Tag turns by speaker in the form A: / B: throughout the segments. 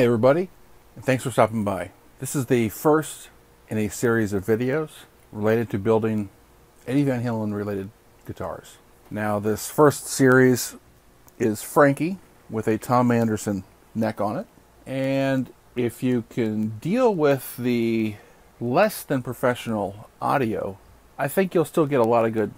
A: everybody, and thanks for stopping by. This is the first in a series of videos related to building Eddie Van Halen related guitars. Now this first series is Franky with a Tom Anderson neck on it, and if you can deal with the less than professional audio, I think you'll still get a lot of good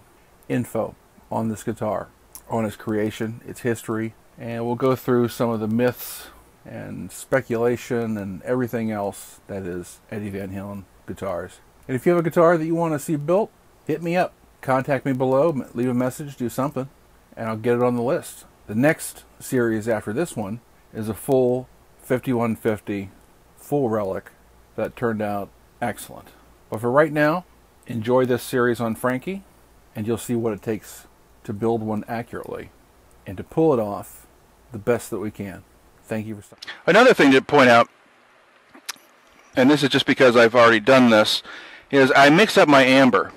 A: info on this guitar, on its creation, its history, and we'll go through some of the myths and speculation and everything else that is Eddie Van Halen guitars. And if you have a guitar that you want to see built, hit me up. Contact me below, leave a message, do something, and I'll get it on the list. The next series after this one is a full 5150 full relic that turned out excellent. But for right now, enjoy this series on Franky, and you'll see what it takes to build one accurately and to pull it off the best that we can. Thank you for stopping.
B: Another thing to point out, and this is just because I've already done this, is I mix up my amber,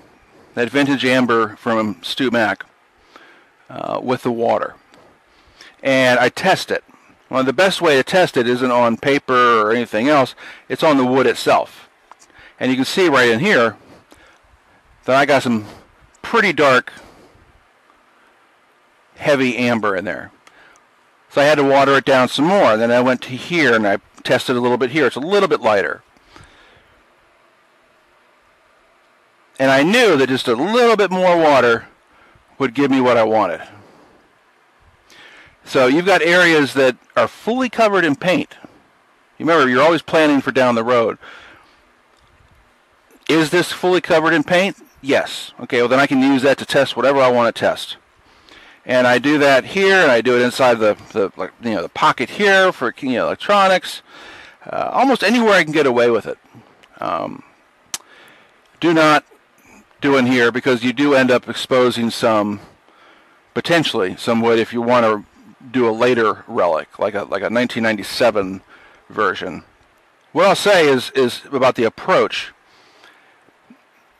B: that vintage amber from Stu Mac, with the water. And I test it. Well, the best way to test it isn't on paper or anything else, it's on the wood itself. And you can see right in here that I got some pretty dark, heavy amber in there. So I had to water it down some more. Then I went to here and I tested a little bit here. It's a little bit lighter. And I knew that just a little bit more water would give me what I wanted. So you've got areas that are fully covered in paint. You remember, you're always planning for down the road. Is this fully covered in paint? Yes. Okay, well then I can use that to test whatever I want to test. And I do that here, and I do it inside the pocket here for electronics. Almost anywhere I can get away with it. Do not do in here, because you do end up exposing potentially some wood if you want to do a later relic, like a 1997 version. What I'll say is about the approach.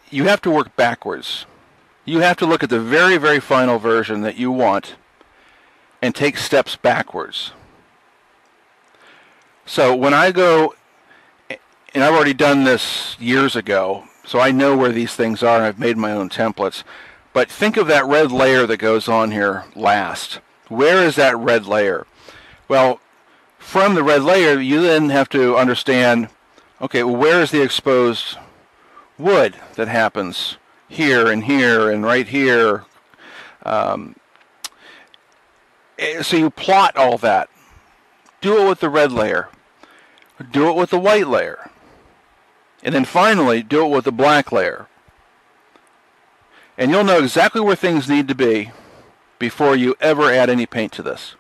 B: You have to work backwards. You have to look at the very, very final version that you want and take steps backwards. So when I go, and I've already done this years ago, so I know where these things are and I've made my own templates, but think of that red layer that goes on here last. Where is that red layer? Well, from the red layer, you then have to understand, okay, well, where is the exposed wood that happens here and right here. So you plot all that. Do it with the red layer. Do it with the white layer. And then finally, do it with the black layer. And you'll know exactly where things need to be before you ever add any paint to this.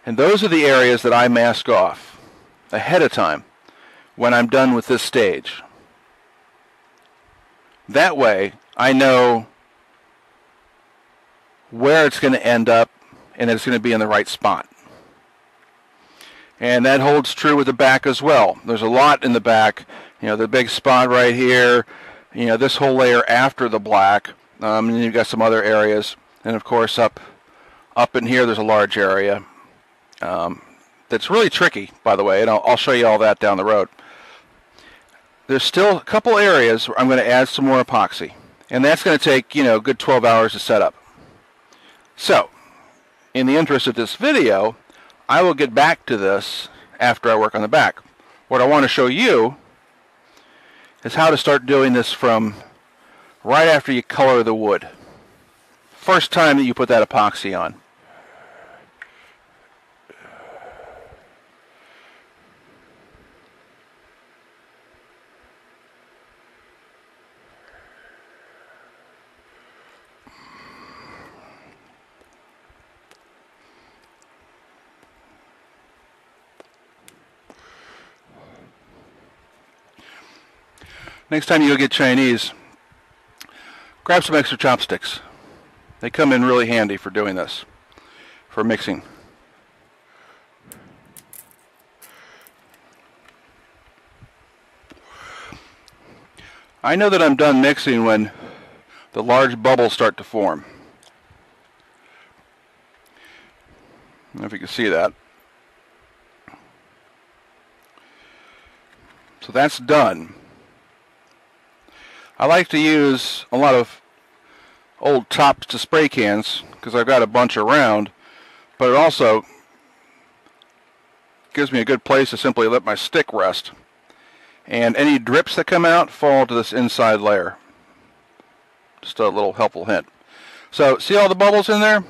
B: And those are the areas that I mask off ahead of time when I'm done with this stage. That way, I know where it's going to end up and it's going to be in the right spot. And that holds true with the back as well. There's a lot in the back. The big spot right here, this whole layer after the black. And then you've got some other areas. And of course, up in here, there's a large area. That's really tricky, by the way, and I'll show you all that down the road. There's still a couple areas where I'm going to add some more epoxy. And that's going to take, a good 12 hours to set up. So, in the interest of this video, I will get back to this after I work on the back. What I want to show you is how to start doing this from right after you color the wood. First time that you put that epoxy on. Next time you go get Chinese, grab some extra chopsticks. They come in really handy for doing this, for mixing. I know that I'm done mixing when the large bubbles start to form. I don't know if you can see that. So that's done. I like to use a lot of old tops to spray cans because I've got a bunch around, but it also gives me a good place to simply let my stick rest. And any drips that come out fall to this inside layer. Just a little helpful hint. So, see all the bubbles in there?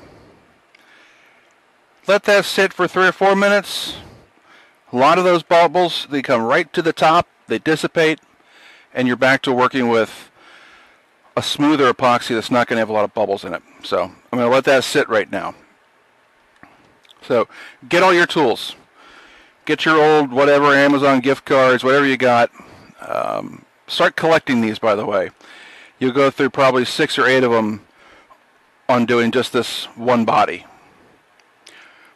B: Let that sit for 3 or 4 minutes. A lot of those bubbles, they come right to the top, they dissipate, and you're back to working with a smoother epoxy that's not going to have a lot of bubbles in it. So, I'm going to let that sit right now. So, get all your tools. Get your old whatever, Amazon gift cards, whatever you got. Start collecting these, by the way. You'll go through probably 6 or 8 of them on doing just this one body.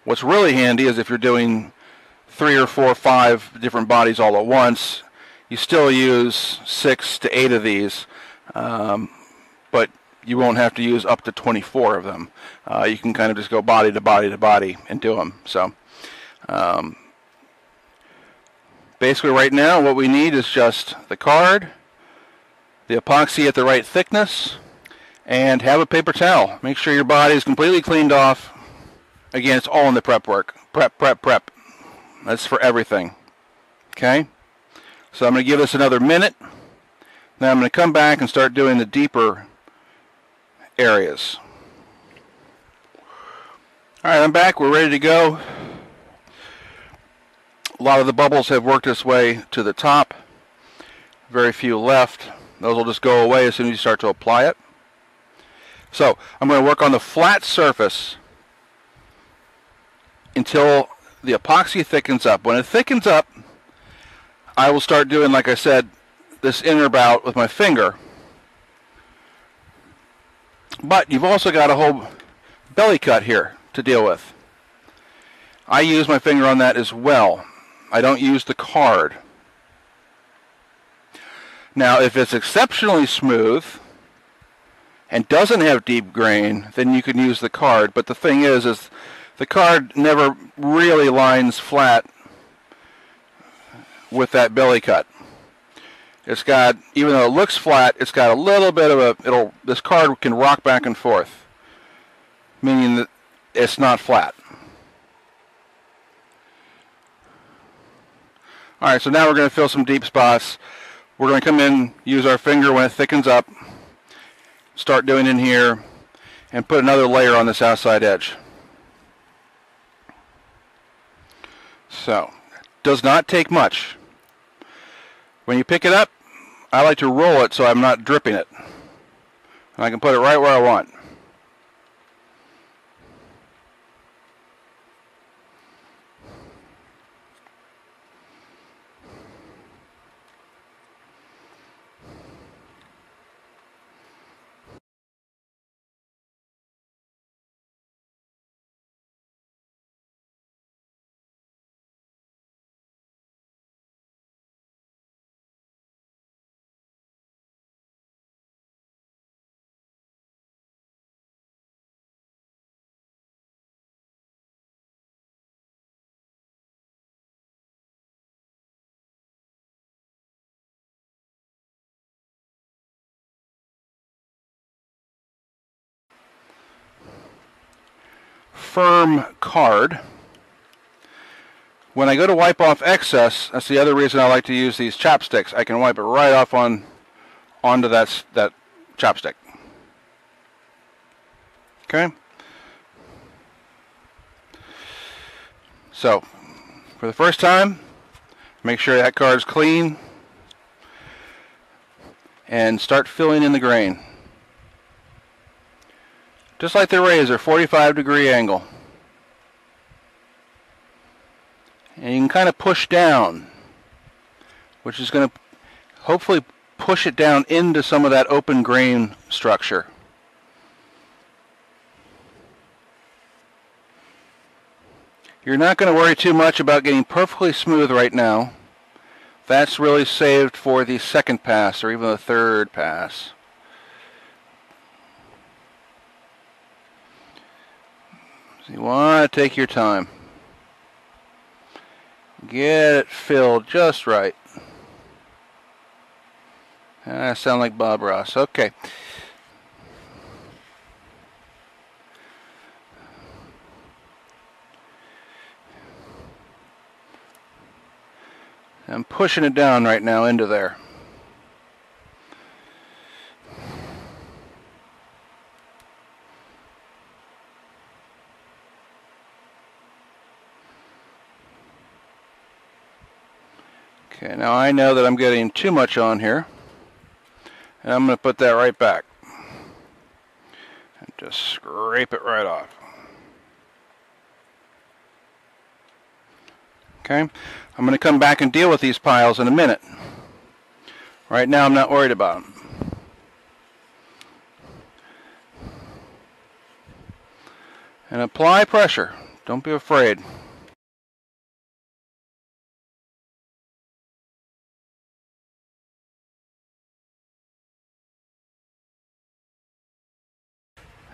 B: What's really handy is if you're doing 3 or 4 or 5 different bodies all at once, you still use 6 to 8 of these, but you won't have to use up to 24 of them. You can kind of just go body to body to body and do them. So basically right now what we need is just the card, the epoxy at the right thickness, and have a paper towel. Make sure your body is completely cleaned off. Again, it's all in the prep work. Prep, prep, prep. That's for everything. Okay? So I'm going to give this another minute. Now I'm going to come back and start doing the deeper areas. Alright, I'm back. We're ready to go. A lot of the bubbles have worked its way to the top. Very few left. Those will just go away as soon as you start to apply it. So I'm going to work on the flat surface until the epoxy thickens up. When it thickens up, I will start doing, like I said, this inner bout with my finger. But you've also got a whole belly cut here to deal with. I use my finger on that as well. I don't use the card. Now, if it's exceptionally smooth and doesn't have deep grain, then you can use the card. But the thing is the card never really lines flat with that belly cut. It's got, even though it looks flat, it's got a little bit of this card can rock back and forth, meaning that it's not flat. Alright, so now we're going to fill some deep spots. We're going to come in, use our finger when it thickens up, start doing in here, and put another layer on this outside edge. So, does not take much. When you pick it up, I like to roll it so I'm not dripping it. And I can put it right where I want. Firm card. When I go to wipe off excess, that's the other reason I like to use these chopsticks. I can wipe it right off onto that chopstick. Okay? So, for the first time, make sure that card's clean and start filling in the grain. Just like the razor, 45-degree angle. And you can kind of push down, which is going to hopefully push it down into some of that open grain structure. You're not going to worry too much about getting perfectly smooth right now. That's really saved for the second pass or even the third pass. So you want to take your time. Get it filled just right. I sound like Bob Ross. Okay. I'm pushing it down right now into there. Okay, now I know that I'm getting too much on here, and I'm going to put that right back and just scrape it right off. Okay, I'm going to come back and deal with these piles in a minute. Right now I'm not worried about them. And apply pressure. Don't be afraid.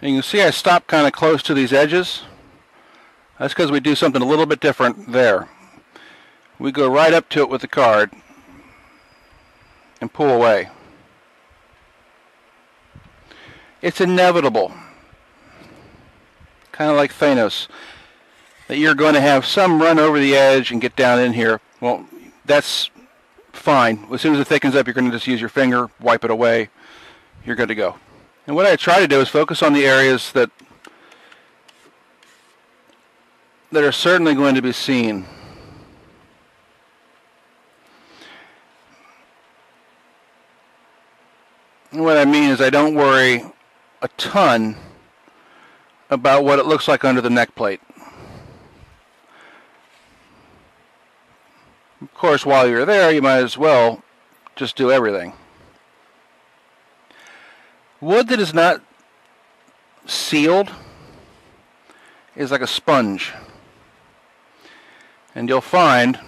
B: And you can see I stopped kind of close to these edges. That's because we do something a little bit different there. We go right up to it with the card and pull away. It's inevitable, kind of like Thanos, that you're going to have some run over the edge and get down in here. Well, that's fine. As soon as it thickens up, you're going to just use your finger, wipe it away. You're good to go. And what I try to do is focus on the areas that are certainly going to be seen. And what I mean is I don't worry a ton about what it looks like under the neck plate. Of course, while you're there, you might as well just do everything. Wood that is not sealed is like a sponge. And you'll find,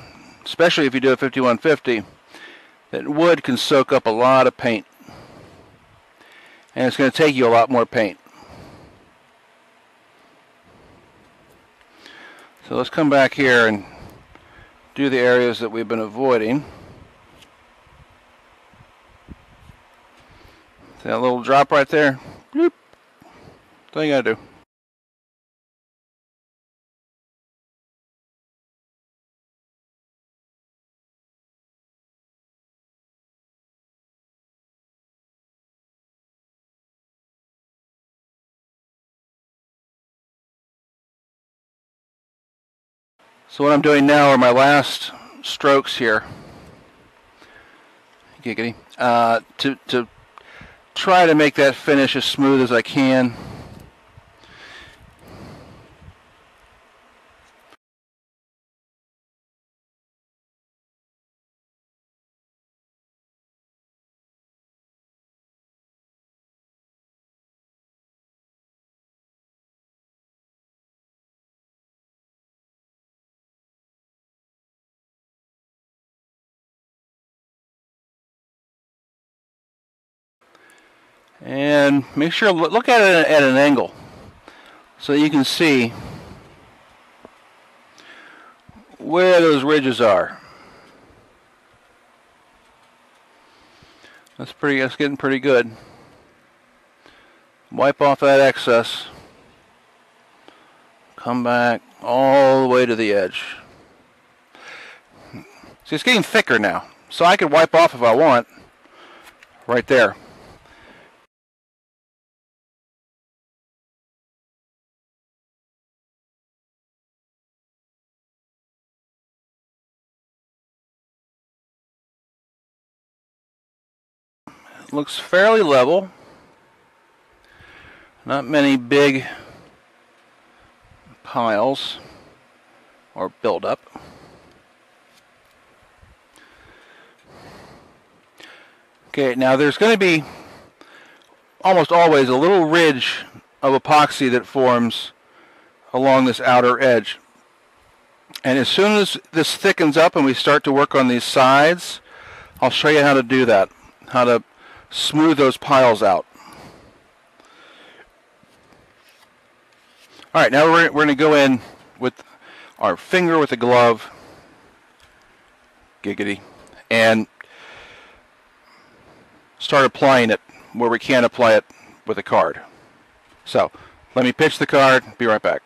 B: especially if you do a 5150, that wood can soak up a lot of paint. And it's going to take you a lot more paint. So let's come back here and do the areas that we've been avoiding. See that little drop right there? Bloop. That's all you gotta do. So what I'm doing now are my last strokes here. Giggity. To try to make that finish as smooth as I can. And make sure, look at it at an angle so you can see where those ridges are. That's getting pretty good. Wipe off that excess. Come back all the way to the edge. See, it's getting thicker now, so I could wipe off if I want. Right there. Looks fairly level. Not many big piles or buildup. Okay, now there's going to be almost always a little ridge of epoxy that forms along this outer edge. And as soon as this thickens up and we start to work on these sides, I'll show you how to do that, how to smooth those piles out. Alright, now we're going to go in with our finger with the glove, giggity, and start applying it where we can't apply it with a card. So let me pitch the card, be right back.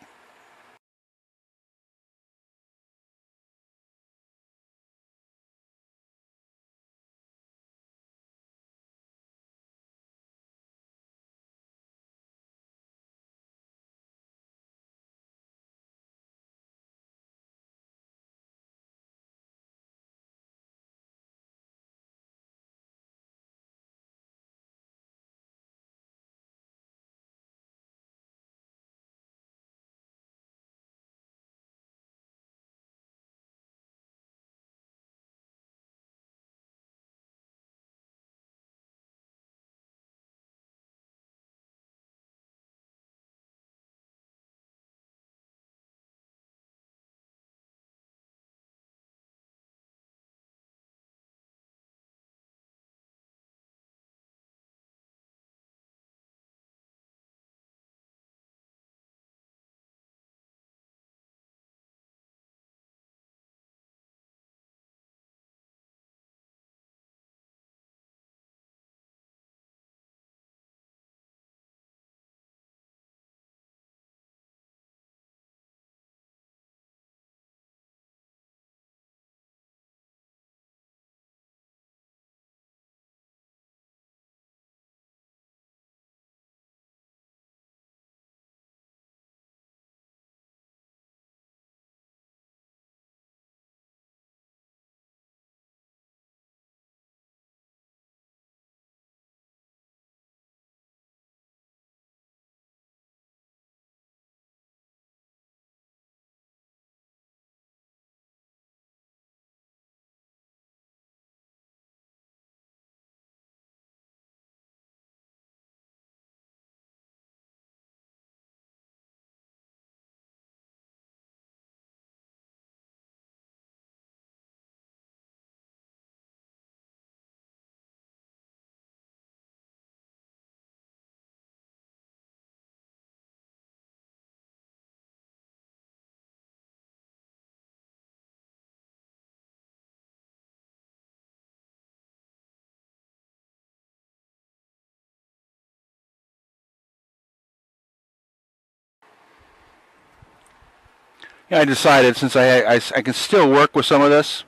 B: Yeah, I decided, since I can still work with some of this,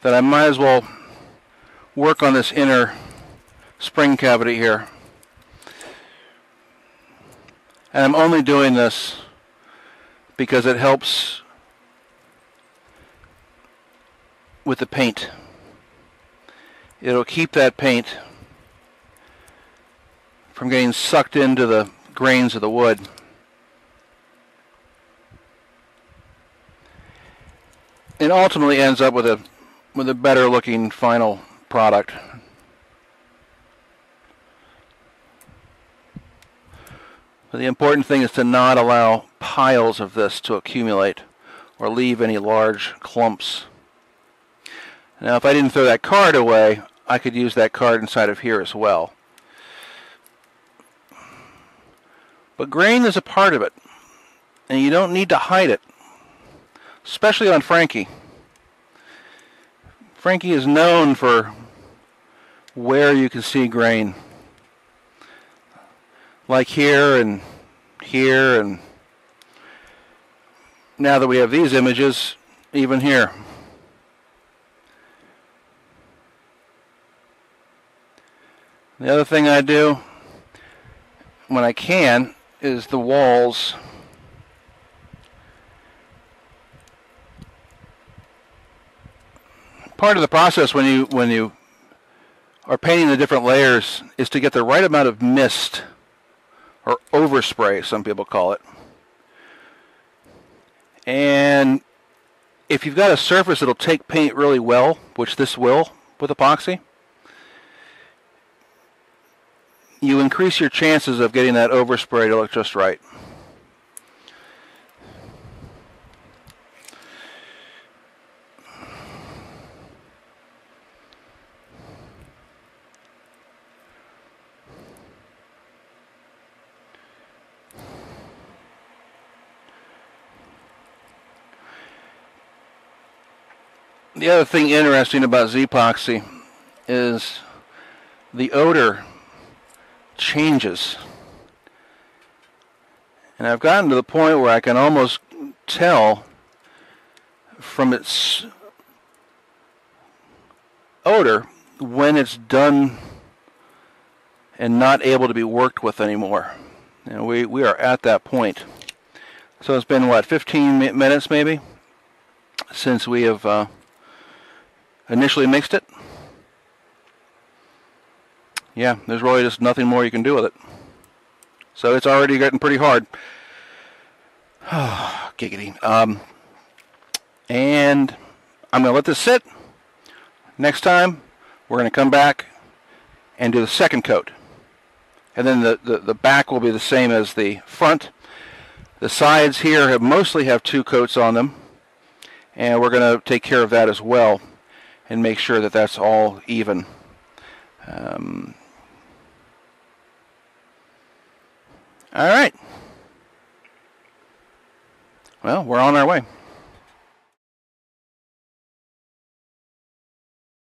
B: that I might as well work on this inner spring cavity here. And I'm only doing this because it helps with the paint. It'll keep that paint from getting sucked into the grains of the wood. It ultimately ends up with a better looking final product. But the important thing is to not allow piles of this to accumulate or leave any large clumps. Now, if I didn't throw that card away, I could use that card inside of here as well. But grain is a part of it, and you don't need to hide it, especially on Franky. Franky is known for where you can see grain, like here, and now that we have these images, even here. The other thing I do when I can is the walls. Part of the process when you are painting the different layers is to get the right amount of mist, or overspray, some people call it. And if you've got a surface that'll take paint really well, which this will with epoxy, you increase your chances of getting that overspray to look just right. The other thing interesting about Z-epoxy is the odor changes. And I've gotten to the point where I can almost tell from its odor when it's done and not able to be worked with anymore. And we are at that point. So it's been, what, 15 minutes maybe since we have initially mixed it. Yeah, there's really just nothing more you can do with it. So it's already getting pretty hard. Giggity. And I'm going to let this sit. Next time, we're going to come back and do the second coat. And then the back will be the same as the front. The sides here mostly have 2 coats on them. And we're going to take care of that as well and make sure that that's all even. All right. Well, we're on our way.